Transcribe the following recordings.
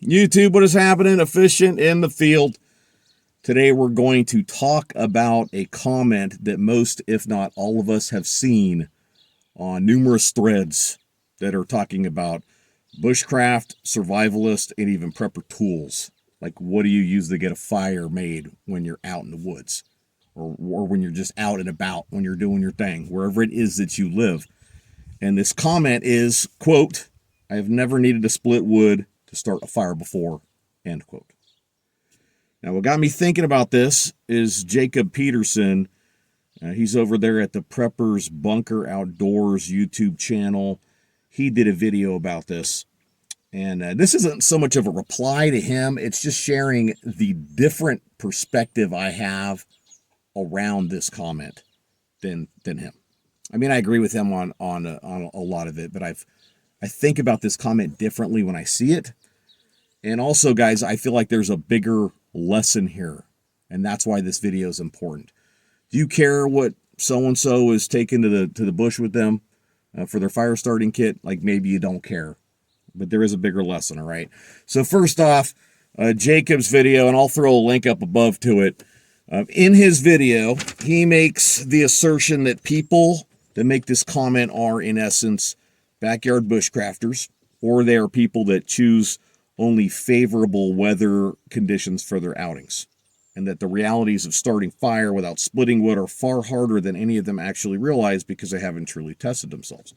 YouTube, what is happening? Efficient in the field. Today we're going to talk about a comment that most, if not all of us, have seen on numerous threads that are talking about bushcraft, survivalist, and even prepper tools. Like, what do you use to get a fire made when you're out in the woods? Or when you're just out and about, when you're doing your thing, wherever it is that you live. And this comment is, quote, "I have never needed to split wood to start a fire before," end quote. Now, what got me thinking about this is Jacob Peterson. He's over there at the Preppers Bunker Outdoors YouTube channel. He did a video about this. And this isn't so much of a reply to him. It's just sharing the different perspective I have around this comment than him. I mean, I agree with him on a lot of it, but I think about this comment differently when I see it. And also, guys, I feel like there's a bigger lesson here, and that's why this video is important. Do you care what so-and-so is taking to the bush with them for their fire starting kit? Like, maybe you don't care, but there is a bigger lesson, all right? So first off, Jacob's video, and I'll throw a link up above to it. In his video, he makes the assertion that people that make this comment are, in essence, backyard bushcrafters, or they are people that choose only favorable weather conditions for their outings, and that the realities of starting fire without splitting wood are far harder than any of them actually realize because they haven't truly tested themselves.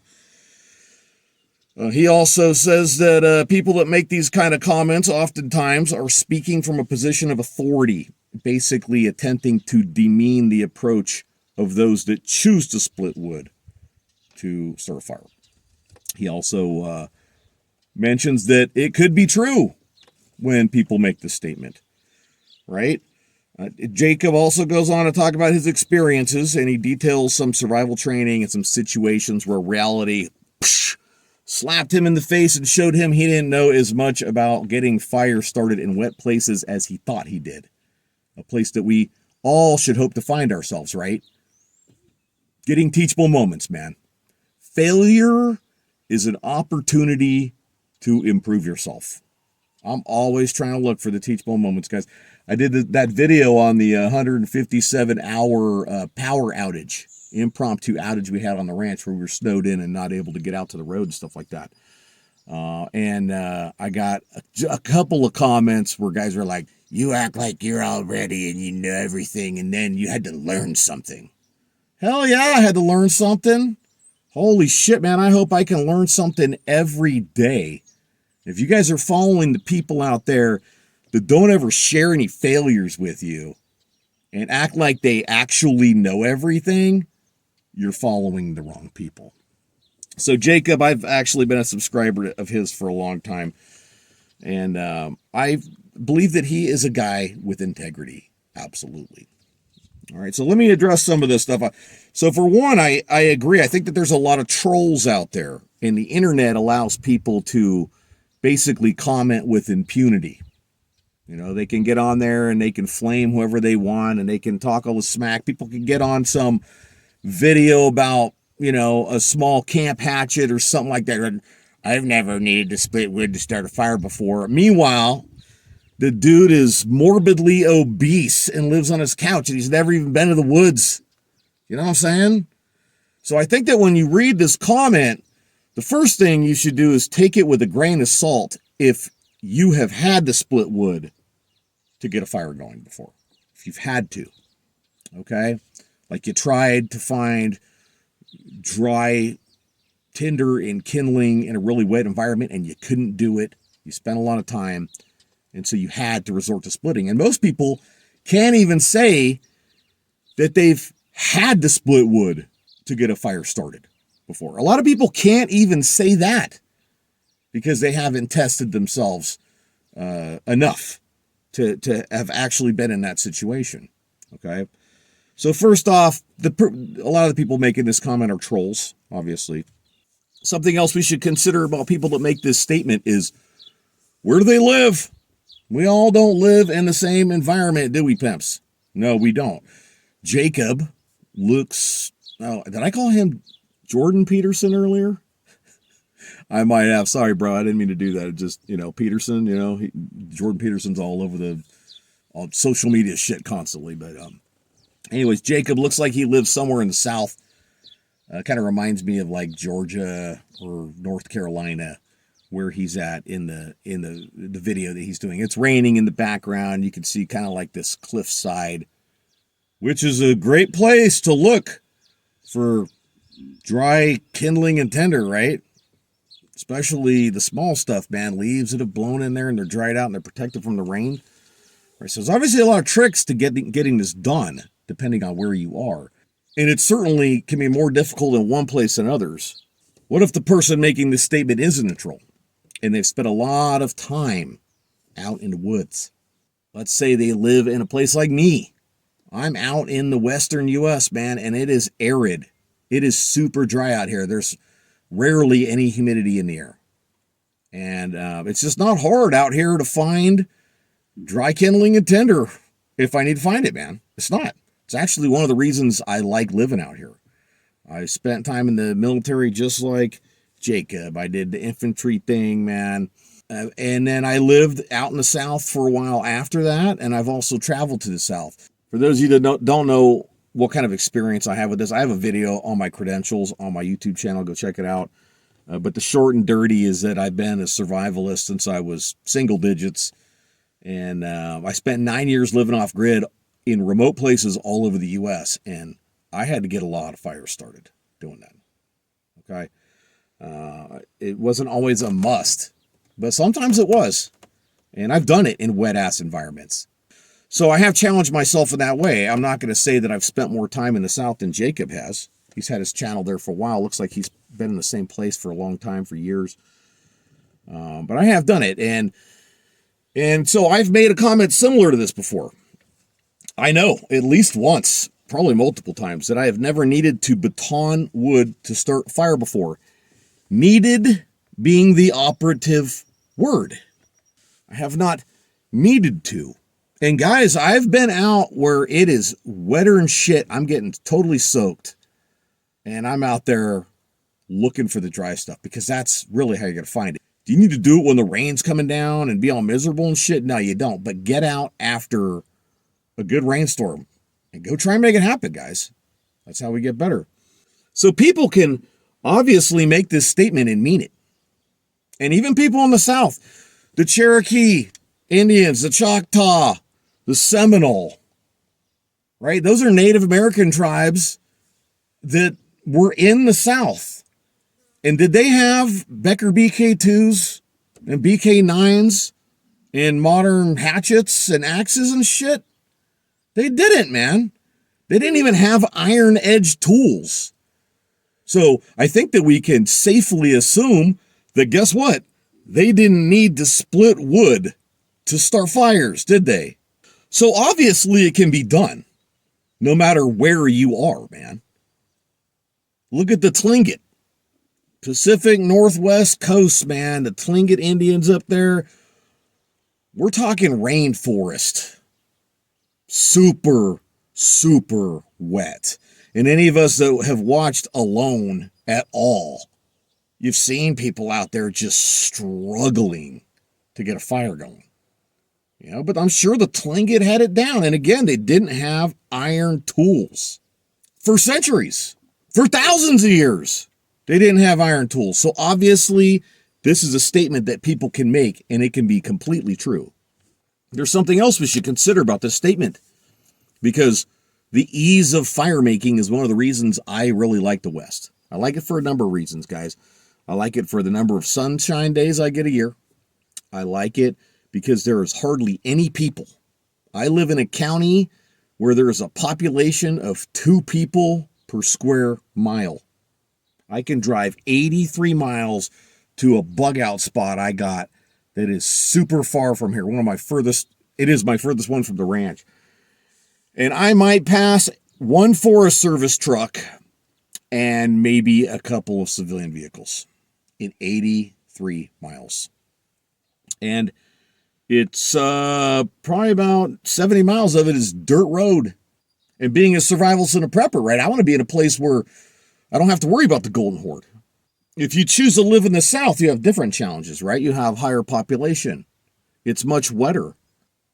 He also says that people that make these kind of comments oftentimes are speaking from a position of authority, basically attempting to demean the approach of those that choose to split wood to start a fire. He also mentions that it could be true when people make this statement, right? Jacob also goes on to talk about his experiences, and he details some survival training and some situations where reality slapped him in the face and showed him he didn't know as much about getting fire started in wet places as he thought he did. A place that we all should hope to find ourselves, right? Getting teachable moments, man. Failure is an opportunity to improve yourself. I'm always trying to look for the teachable moments, guys. I did that video on the 157-hour power outage, impromptu outage we had on the ranch where we were snowed in and not able to get out to the road and stuff like that. I got a couple of comments where guys were like, "You act like you're all ready and you know everything, and then you had to learn something." Hell yeah, I had to learn something. Holy shit, man, I hope I can learn something every day. If you guys are following the people out there that don't ever share any failures with you and act like they actually know everything, you're following the wrong people. So Jacob, I've actually been a subscriber of his for a long time, and I believe that he is a guy with integrity. Absolutely. All right, so let me address some of this stuff. So for one, I agree. I think that there's a lot of trolls out there, and the internet allows people to basically comment with impunity. You know, they can get on there and they can flame whoever they want, and they can talk all the smack. People can get on some video about, you know, a small camp hatchet or something like that. "I've never needed to split wood to start a fire before." Meanwhile, the dude is morbidly obese and lives on his couch, and he's never even been to the woods. You know what I'm saying? So I think that when you read this comment, the first thing you should do is take it with a grain of salt if you have had to split wood to get a fire going before. If you've had to, okay? Like you tried to find dry tinder and kindling in a really wet environment and you couldn't do it. You spent a lot of time, and so you had to resort to splitting. And most people can't even say that they've had to split wood to get a fire started before. A lot of people can't even say that because they haven't tested themselves enough to have actually been in that situation, okay? So first off, a lot of the people making this comment are trolls, obviously. Something else we should consider about people that make this statement is, where do they live? We all don't live in the same environment, do we, pimps? No, we don't. Jacob looks, oh, did I call him Jordan Peterson earlier? I might have. Sorry, bro. I didn't mean to do that. It just, Peterson, Jordan Peterson's all over the social media shit constantly. But anyways, Jacob looks like he lives somewhere in the South. Kind of reminds me of like Georgia or North Carolina, where he's at in the video that he's doing. It's raining in the background. You can see kind of like this cliffside, which is a great place to look for dry kindling and tinder, right? Especially the small stuff, man. Leaves that have blown in there and they're dried out and they're protected from the rain. Right, so there's obviously a lot of tricks to getting this done, depending on where you are. And it certainly can be more difficult in one place than others. What if the person making this statement is neutral and they've spent a lot of time out in the woods? Let's say they live in a place like me. I'm out in the western U.S., man, and it is arid. It is super dry out here. There's rarely any humidity in the air. And it's just not hard out here to find dry kindling and tinder if I need to find it, man. It's not. It's actually one of the reasons I like living out here. I spent time in the military just like Jacob. I did the infantry thing, man. And then I lived out in the South for a while after that, and I've also traveled to the South. For those of you that don't know what kind of experience I have with this, I have a video on my credentials on my YouTube channel. Go check it out. But the short and dirty is that I've been a survivalist since I was single digits. And I spent 9 years living off grid in remote places all over the U.S. And I had to get a lot of fires started doing that. Okay. It wasn't always a must, but sometimes it was. And I've done it in wet ass environments. So I have challenged myself in that way. I'm not going to say that I've spent more time in the South than Jacob has. He's had his channel there for a while. Looks like he's been in the same place for a long time, for years. But I have done it. And so I've made a comment similar to this before. I know at least once, probably multiple times, that I have never needed to baton wood to start fire before. Needed being the operative word. I have not needed to. And guys, I've been out where it is wetter than shit. I'm getting totally soaked. And I'm out there looking for the dry stuff because that's really how you're going to find it. Do you need to do it when the rain's coming down and be all miserable and shit? No, you don't. But get out after a good rainstorm and go try and make it happen, guys. That's how we get better. So people can obviously make this statement and mean it. And even people in the South, the Cherokee Indians, the Choctaw, the Seminole, right? Those are Native American tribes that were in the South. And did they have Becker BK2s and BK9s and modern hatchets and axes and shit? They didn't, man. They didn't even have iron edge tools. So I think that we can safely assume that, guess what? They didn't need to split wood to start fires, did they? So obviously it can be done, no matter where you are, man. Look at the Tlingit. Pacific Northwest coast, man. The Tlingit Indians up there. We're talking rainforest. Super, super wet. And any of us that have watched Alone at all, you've seen people out there just struggling to get a fire going. But I'm sure the Tlingit had it down. And again, they didn't have iron tools for centuries, for thousands of years. They didn't have iron tools. So obviously, this is a statement that people can make, and it can be completely true. There's something else we should consider about this statement, because the ease of fire making is one of the reasons I really like the West. I like it for a number of reasons, guys. I like it for the number of sunshine days I get a year. I like it because there is hardly any people. I live in a county where there is a population of 2 people per square mile. I can drive 83 miles to a bug out spot I got that is super far from here. It is my furthest one from the ranch. And I might pass one Forest Service truck and maybe a couple of civilian vehicles in 83 miles. And it's probably about 70 miles of it is dirt road. And being a survivalist and a prepper, right? I want to be in a place where I don't have to worry about the Golden Horde. If you choose to live in the South, you have different challenges, right? You have higher population. It's much wetter,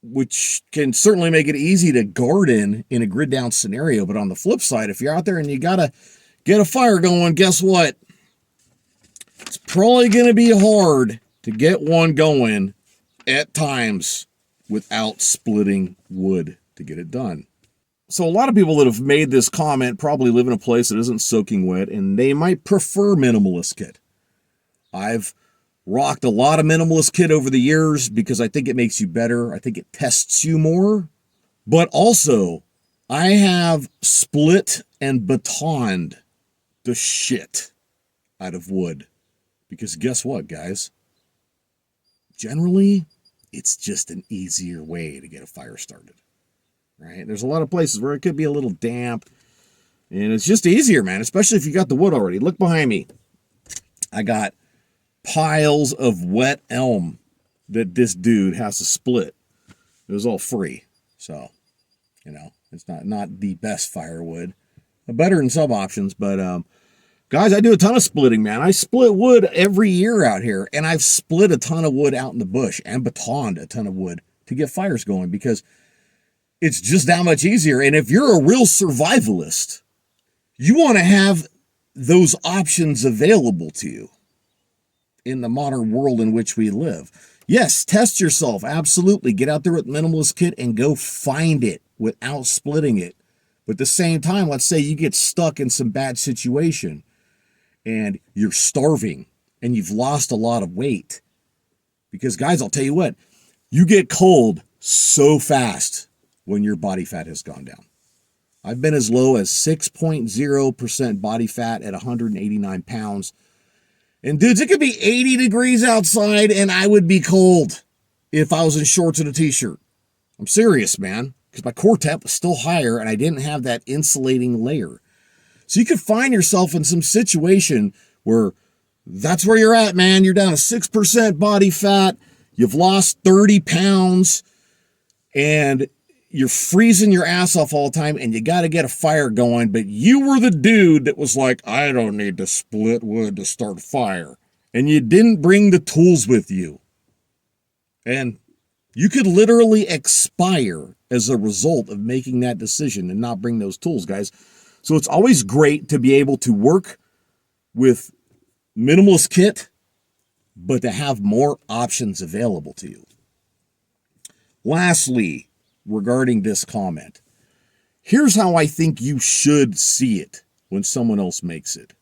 which can certainly make it easy to garden in a grid down scenario. But on the flip side, if you're out there and you got to get a fire going, guess what? It's probably going to be hard to get one going at times without splitting wood to get it done. So a lot of people that have made this comment probably live in a place that isn't soaking wet, and they might prefer Minimalist Kit. I've rocked a lot of Minimalist Kit over the years because I think it makes you better. I think it tests you more. But also, I have split and batoned the shit out of wood. Because guess what, guys? Generally, it's just an easier way to get a fire started. Right? There's a lot of places where it could be a little damp, and it's just easier, man, especially if you got the wood already. Look behind me. I got piles of wet elm that this dude has to split. It was all free. So, you know, it's not the best firewood. Better than some options, but guys, I do a ton of splitting, man. I split wood every year out here, and I've split a ton of wood out in the bush and batoned a ton of wood to get fires going because it's just that much easier. And if you're a real survivalist, you want to have those options available to you in the modern world in which we live. Yes, test yourself. Absolutely. Get out there with Minimalist Kit and go find it without splitting it. But at the same time, let's say you get stuck in some bad situation and you're starving and you've lost a lot of weight. Because guys, I'll tell you what, you get cold so fast when your body fat has gone down. I've been as low as 6.0% body fat at 189 pounds. And dudes, it could be 80 degrees outside and I would be cold if I was in shorts and a t-shirt. I'm serious, man, because my core temp was still higher and I didn't have that insulating layer. So you could find yourself in some situation where that's where you're at, man. You're down to 6% body fat. You've lost 30 pounds and you're freezing your ass off all the time and you got to get a fire going, but you were the dude that was like, I don't need to split wood to start a fire. And you didn't bring the tools with you. And you could literally expire as a result of making that decision and not bring those tools, guys. So it's always great to be able to work with Minimalist Kit, but to have more options available to you. Lastly, regarding this comment, here's how I think you should see it when someone else makes it.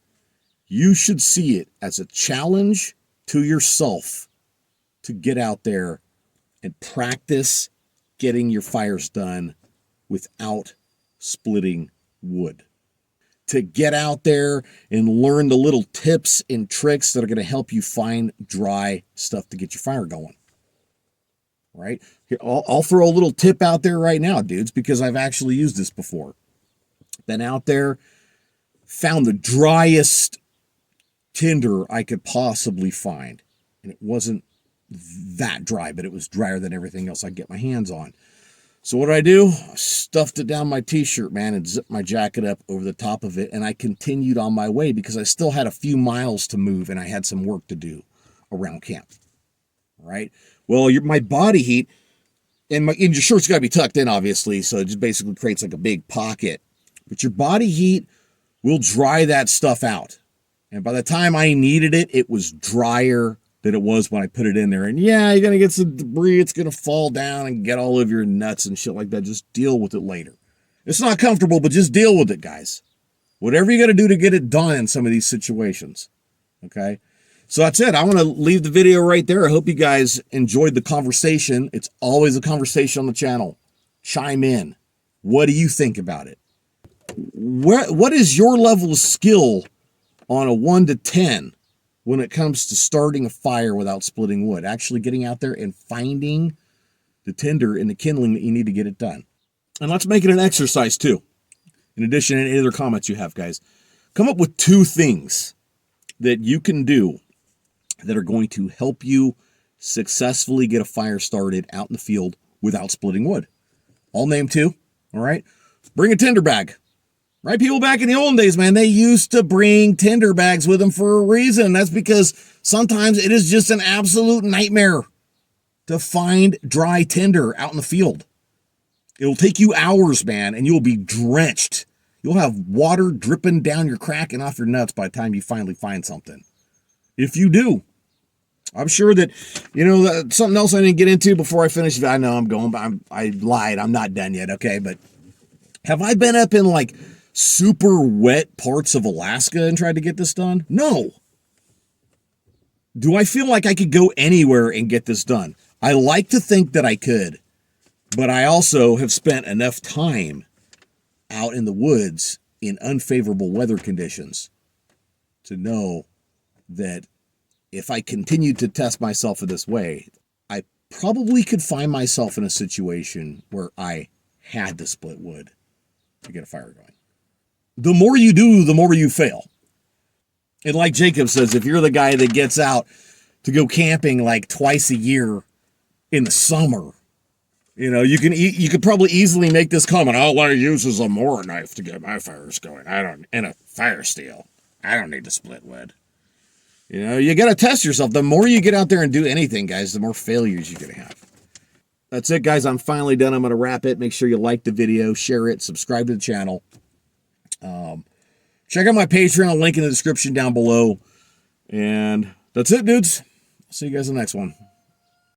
You should see it as a challenge to yourself to get out there and practice getting your fires done without splitting wood. To get out there and learn the little tips and tricks that are going to help you find dry stuff to get your fire going. Right? Here, I'll throw a little tip out there right now, dudes, because I've actually used this before. Been out there, found the driest tinder I could possibly find. And it wasn't that dry, but it was drier than everything else I get my hands on. So what did? I stuffed it down my t-shirt, man, and zipped my jacket up over the top of it. And I continued on my way because I still had a few miles to move and I had some work to do around camp. Right? Well, my body heat, and your shirt's got to be tucked in, obviously, so it just basically creates like a big pocket. But your body heat will dry that stuff out. And by the time I needed it, it was drier than it was when I put it in there. And yeah, you're going to get some debris. It's going to fall down and get all over your nuts and shit like that. Just deal with it later. It's not comfortable, but just deal with it, guys. Whatever you got to do to get it done in some of these situations. Okay? So that's it. I want to leave the video right there. I hope you guys enjoyed the conversation. It's always a conversation on the channel. Chime in. What do you think about it? What is your level of skill on a 1 to 10 when it comes to starting a fire without splitting wood? Actually getting out there and finding the tinder and the kindling that you need to get it done. And let's make it an exercise too. In addition to any other comments you have, guys. Come up with 2 things that you can do that are going to help you successfully get a fire started out in the field without splitting wood. I'll name 2, all right? Bring a tinder bag. Right? People back in the olden days, man, they used to bring tinder bags with them for a reason. That's because sometimes it is just an absolute nightmare to find dry tinder out in the field. It'll take you hours, man, and you'll be drenched. You'll have water dripping down your crack and off your nuts by the time you finally find something. If you do. I'm sure that, something else I didn't get into before I finish. I know I'm going, but I lied. I'm not done yet, okay? But have I been up in like super wet parts of Alaska and tried to get this done? No. Do I feel like I could go anywhere and get this done? I like to think that I could, but I also have spent enough time out in the woods in unfavorable weather conditions to know that if I continued to test myself in this way, I probably could find myself in a situation where I had to split wood to get a fire going. The more you do, the more you fail. And like Jacob says, if you're the guy that gets out to go camping like twice a year in the summer, you could probably easily make this comment. All I use is a Mora knife to get my fires going. And a fire steel. I don't need to split wood. You got to test yourself. The more you get out there and do anything, guys, the more failures you're going to have. That's it, guys. I'm finally done. I'm going to wrap it. Make sure you like the video, share it, subscribe to the channel. Check out my Patreon, link in the description down below. And that's it, dudes. See you guys in the next one.